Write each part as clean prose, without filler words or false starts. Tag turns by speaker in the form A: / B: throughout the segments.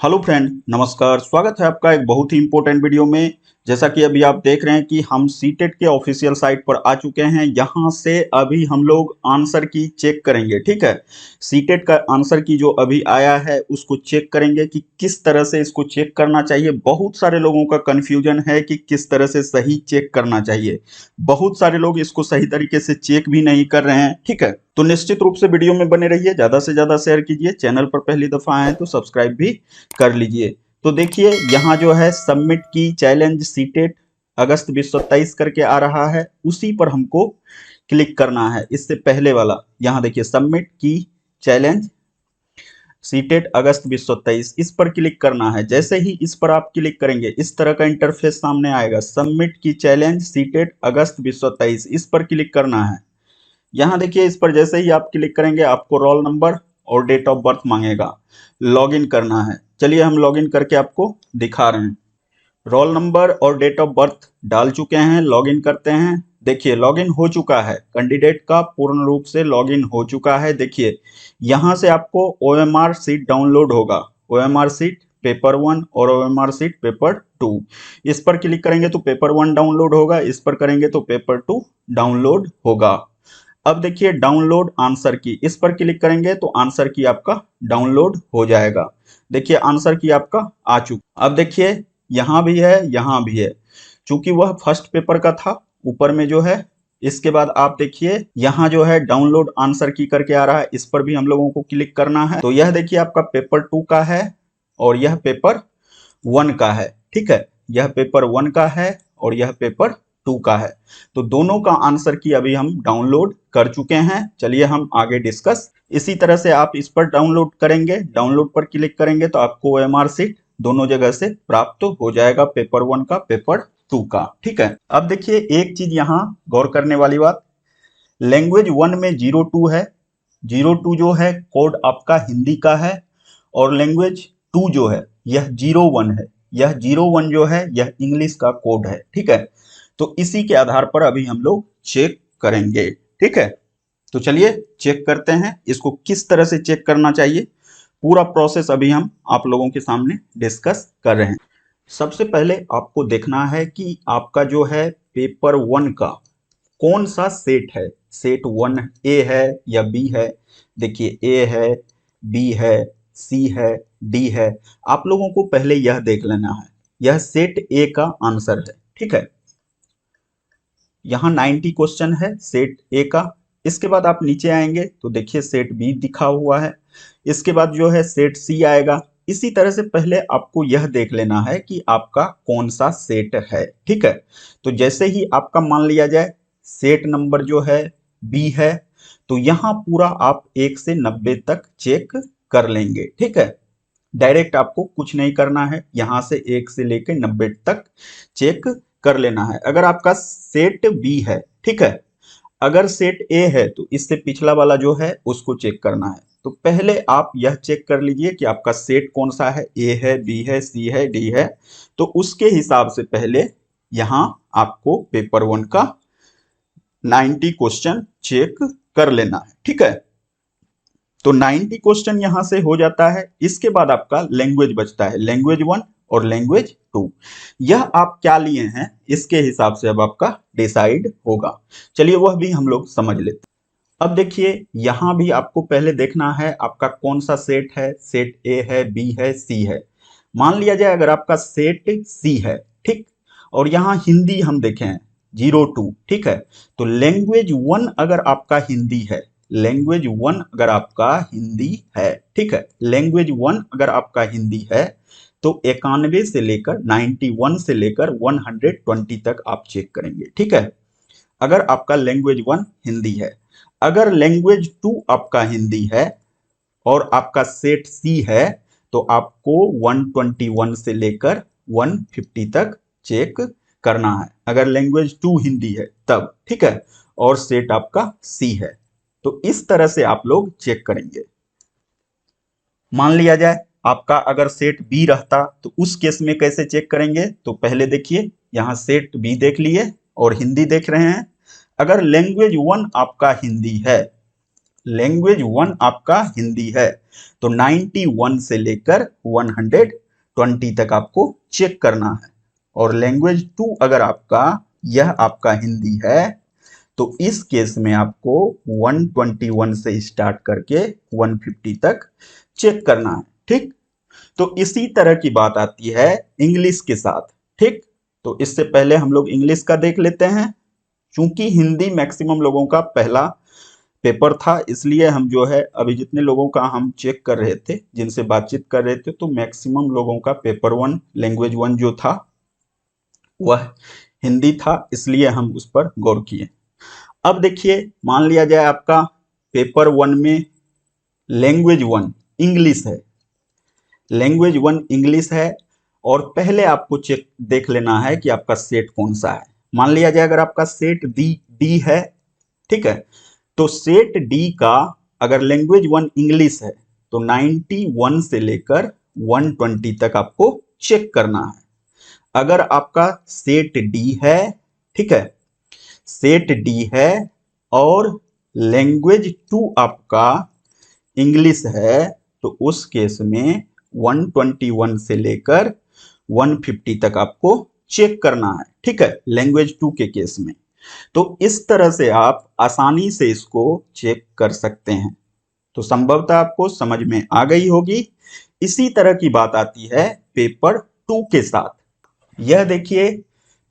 A: Hello friend, नमस्कार। स्वागत है आपका एक बहुत ही इंपॉर्टेंट वीडियो में। जैसा कि अभी आप देख रहे हैं कि हम सीटेट के ऑफिशियल साइट पर आ चुके हैं। यहाँ से अभी हम लोग आंसर की चेक करेंगे, ठीक है। सीटेट का आंसर की जो अभी आया है उसको चेक करेंगे कि किस तरह से इसको चेक करना चाहिए। बहुत सारे लोगों का कंफ्यूजन है कि किस तरह से सही चेक करना चाहिए। बहुत सारे लोग इसको सही तरीके से चेक भी नहीं कर रहे हैं, ठीक है। तो निश्चित रूप से वीडियो में बने रहिए, ज्यादा से ज्यादा शेयर कीजिए। चैनल पर पहली दफा आए तो सब्सक्राइब भी कर लीजिए। तो देखिए यहाँ जो है सबमिट की चैलेंज सीटेट अगस्त 2023 करके आ रहा है, उसी पर हमको क्लिक करना है। इससे पहले वाला यहाँ देखिए सबमिट की चैलेंज सीटेट अगस्त 2023, इस पर क्लिक करना है। जैसे ही इस पर आप क्लिक करेंगे इस तरह का इंटरफेस सामने आएगा। सबमिट की चैलेंज सीटेट अगस्त 2023, इस पर क्लिक करना है। यहाँ देखिए इस पर जैसे ही आप क्लिक करेंगे आपको रोल नंबर और डेट ऑफ बर्थ मांगेगा। लॉगिन करना है। चलिए हम लॉगिन करके आपको दिखा रहे हैं। रोल नंबर और डेट ऑफ बर्थ डाल चुके हैं, लॉगिन करते हैं। देखिए लॉगिन हो चुका है, कैंडिडेट का पूर्ण रूप से लॉगिन हो चुका है। देखिए यहाँ से आपको ओएमआर सीट डाउनलोड होगा। ओएमआर सीट पेपर 1 और ओएमआर सीट पेपर 2। इस पर क्लिक करेंगे तो पेपर 1 डाउनलोड होगा, इस पर करेंगे तो पेपर 2 डाउनलोड होगा। अब देखिए डाउनलोड आंसर की, इस पर क्लिक करेंगे तो आंसर की आपका डाउनलोड हो जाएगा। देखिए आंसर की आपका आ चुका। अब देखिए यहाँ भी है, यहाँ भी है। चूंकि वह फर्स्ट पेपर का था, ऊपर में जो है। इसके बाद आप देखिए यहाँ जो है डाउनलोड आंसर की करके आ रहा है, इस पर भी हम लोगों को क्लिक करना है। तो यह देखिए आपका पेपर 2 का है और यह पेपर 1 का है, ठीक है। यह पेपर 1 का है और यह पेपर 2 का है। तो दोनों का आंसर की अभी हम डाउनलोड कर चुके हैं। चलिए हम आगे डिस्कस। इसी तरह से आप इस पर डाउनलोड करेंगे, डाउनलोड पर क्लिक करेंगे तो आपको ओएमआर सीट दोनों जगह से प्राप्त हो जाएगा, पेपर 1 का, पेपर 2 का, ठीक है। अब देखिए एक चीज यहाँ गौर करने वाली बात, लैंग्वेज 1 में 02 है। 02 जो है कोड आपका हिंदी का है, और लैंग्वेज 2 जो है यह 01 है। यह 01 जो है यह इंग्लिश का कोड है, ठीक है। तो इसी के आधार पर अभी हम लोग चेक करेंगे, ठीक है। तो चलिए चेक करते हैं इसको किस तरह से चेक करना चाहिए। पूरा प्रोसेस अभी हम आप लोगों के सामने डिस्कस कर रहे हैं। सबसे पहले आपको देखना है कि आपका जो है पेपर 1 का कौन सा सेट है। सेट 1 ए है या बी है। देखिए ए है, बी है, सी है, डी है। आप लोगों को पहले यह देख लेना है, यह सेट ए का आंसर है, ठीक है। यहाँ 90 क्वेश्चन है सेट ए का। इसके बाद आप नीचे आएंगे तो देखिए सेट बी दिखा हुआ है। इसके बाद जो है सेट सी आएगा। इसी तरह से पहले आपको यह देख लेना है कि आपका कौन सा सेट है, ठीक है। तो जैसे ही आपका मान लिया जाए सेट नंबर जो है बी है, तो यहाँ पूरा आप 1 से 90 तक चेक कर लेंगे, ठीक है। डायरेक्ट आपको कुछ नहीं करना है, यहाँ से 1 से लेकर 90 तक चेक कर लेना है। अगर आपका सेट बी है, ठीक है। अगर सेट ए है तो इससे पिछला वाला जो है उसको चेक करना है। तो पहले आप यह चेक कर लीजिए कि आपका सेट कौन सा है, ए है, बी है, सी है, डी है। तो उसके हिसाब से पहले यहाँ आपको पेपर 1 का 90 क्वेश्चन चेक कर लेना है, ठीक है। तो 90 क्वेश्चन यहां से हो जाता है। इसके बाद आपका लैंग्वेज बचता है, लैंग्वेज 1 और लैंग्वेज 2। यह आप क्या लिए हैं इसके हिसाब से अब आपका डिसाइड होगा। चलिए वह भी हम लोग समझ लेते हैं। अब देखिए यहां भी आपको पहले देखना है आपका कौन सा सेट है। सेट ए है, बी है, सी है। मान लिया जाए अगर आपका सेट सी है, ठीक। और यहाँ हिंदी हम देखें 02, ठीक है। तो लैंग्वेज 1 अगर आपका हिंदी है, लैंग्वेज 1 अगर आपका हिंदी है, ठीक है। लैंग्वेज 1 अगर आपका हिंदी है तो 91 से लेकर 91 से लेकर 120 तक आप चेक करेंगे, ठीक है। अगर आपका लैंग्वेज 1 हिंदी है। अगर लैंग्वेज 2 आपका हिंदी है और आपका सेट सी है तो आपको 121 से लेकर 150 तक चेक करना है, अगर लैंग्वेज 2 हिंदी है तब, ठीक है। और सेट आपका सी है। तो इस तरह से आप लोग चेक करेंगे। मान लिया जाए आपका अगर सेट बी रहता तो उस केस में कैसे चेक करेंगे। तो पहले देखिए यहाँ सेट बी देख लिए और हिंदी देख रहे हैं। अगर लैंग्वेज 1 आपका हिंदी है लैंग्वेज 1 आपका हिंदी है तो 91 से लेकर 120 तक आपको चेक करना है। और लैंग्वेज 2 अगर यह आपका हिंदी है तो इस केस में आपको 121 से स्टार्ट करके 150 तक चेक करना है। ठीक, तो इसी तरह की बात आती है इंग्लिश के साथ। ठीक, तो इससे पहले हम लोग इंग्लिश का देख लेते हैं। चूंकि हिंदी मैक्सिमम लोगों का पहला पेपर था, इसलिए हम जो है अभी जितने लोगों का हम चेक कर रहे थे, जिनसे बातचीत कर रहे थे, तो मैक्सिमम लोगों का पेपर 1 लैंग्वेज 1 जो था वह हिंदी था, इसलिए हम उस पर गौर किए। अब देखिए, मान लिया जाए आपका पेपर 1 में लैंग्वेज 1 इंग्लिश है, लैंग्वेज 1 इंग्लिश है, और पहले आपको चेक देख लेना है कि आपका सेट कौन सा है। मान लिया जाए अगर आपका सेट डी है, ठीक है, तो सेट डी का अगर लैंग्वेज 1 इंग्लिश है तो 91 से लेकर 120 तक आपको चेक करना है। अगर आपका सेट डी है, ठीक है, सेट डी है और लैंग्वेज 2 आपका इंग्लिश है तो उस केस में 121 से लेकर 150 तक आपको चेक करना है। ठीक है, लैंग्वेज 2 के केस में। तो इस तरह से आप आसानी से इसको चेक कर सकते हैं। तो संभवतः आपको समझ में आ गई होगी। इसी तरह की बात आती है पेपर 2 के साथ। यह देखिए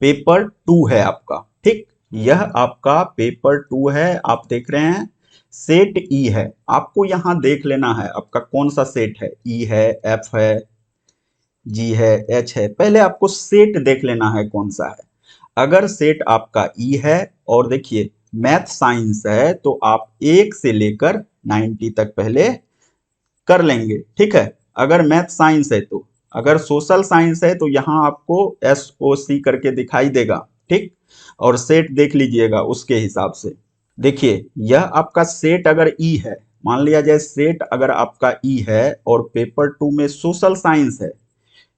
A: पेपर 2 है आपका। ठीक, यह आपका पेपर 2 है, आप देख रहे हैं सेट ई है। आपको यहां देख लेना है आपका कौन सा सेट है, ई है, एफ है, जी है, एच है। पहले आपको सेट देख लेना है कौन सा है। अगर सेट आपका ई है और देखिए मैथ साइंस है तो आप 1 से लेकर 90 तक पहले कर लेंगे। ठीक है, अगर मैथ साइंस है तो। अगर सोशल साइंस है तो यहां आपको SOC करके दिखाई देगा। ठीक, और सेट देख लीजिएगा उसके हिसाब से। देखिए यह आपका सेट अगर ई है, मान लिया जाए सेट अगर आपका ई है और पेपर 2 में सोशल साइंस है,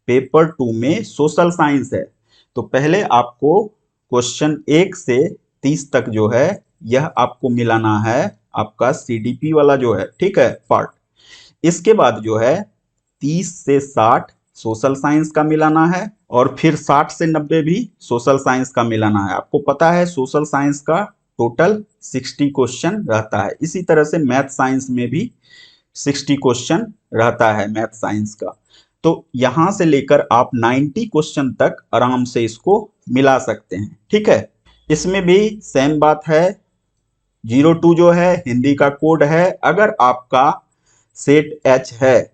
A: पेपर 2 में सोशल साइंस है, तो पहले आपको क्वेश्चन 1 से 30 तक जो है यह आपको मिलाना है आपका CDP वाला जो है, ठीक है, पार्ट। इसके बाद जो है 30 से 60 सोशल साइंस का मिलाना है और फिर 60 से 90 भी सोशल साइंस का मिलाना है। आपको पता है सोशल साइंस का टोटल 60 क्वेश्चन रहता है। इसी तरह से मैथ साइंस में भी 60 क्वेश्चन रहता है मैथ साइंस का। तो यहां से लेकर आप 90 क्वेश्चन तक आराम से इसको मिला सकते हैं। ठीक है, इसमें भी सेम बात है। 02 जो है हिंदी का कोड है। अगर आपका सेट एच है,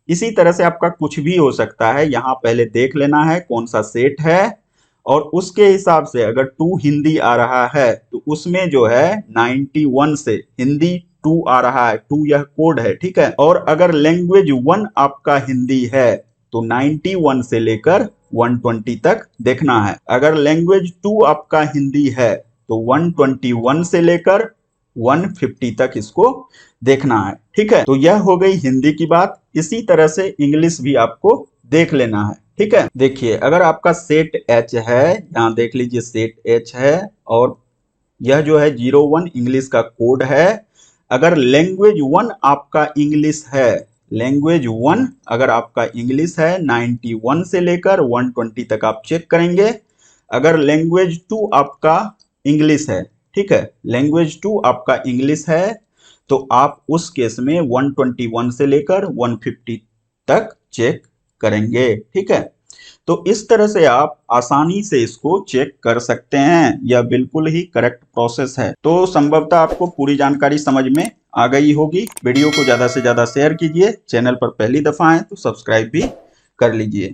A: इसी तरह से आपका कुछ भी हो सकता है, यहां पहले देख लेना है कौन सा सेट है और उसके हिसाब से अगर 2 हिंदी आ रहा है तो उसमें जो है 91 से हिंदी 2 आ रहा है, 2 यह कोड है। ठीक है, और अगर लैंग्वेज 1 आपका हिंदी है तो 91 से लेकर 120 तक देखना है। अगर लैंग्वेज 2 आपका हिंदी है तो 121 से लेकर 150 तक इसको देखना है। ठीक है, तो यह हो गई हिंदी की बात। इसी तरह से इंग्लिश भी आपको देख लेना है। ठीक है, देखिए अगर आपका सेट एच है, यहां देख लीजिए सेट एच है और यह जो है 01 इंग्लिश का कोड है। अगर लैंग्वेज 1 आपका इंग्लिश है, लैंग्वेज 1 अगर आपका इंग्लिश है 91 से लेकर 120 तक आप चेक करेंगे। अगर लैंग्वेज 2 आपका इंग्लिश है, ठीक है, लैंग्वेज 2 आपका इंग्लिश है तो आप उस केस में 121 से लेकर 150 तक चेक करेंगे। ठीक है, तो इस तरह से आप आसानी से इसको चेक कर सकते हैं। यह बिल्कुल ही करेक्ट प्रोसेस है। तो संभवतः आपको पूरी जानकारी समझ में आ गई होगी। वीडियो को ज्यादा से ज्यादा शेयर कीजिए। चैनल पर पहली दफा आए तो सब्सक्राइब भी कर लीजिए।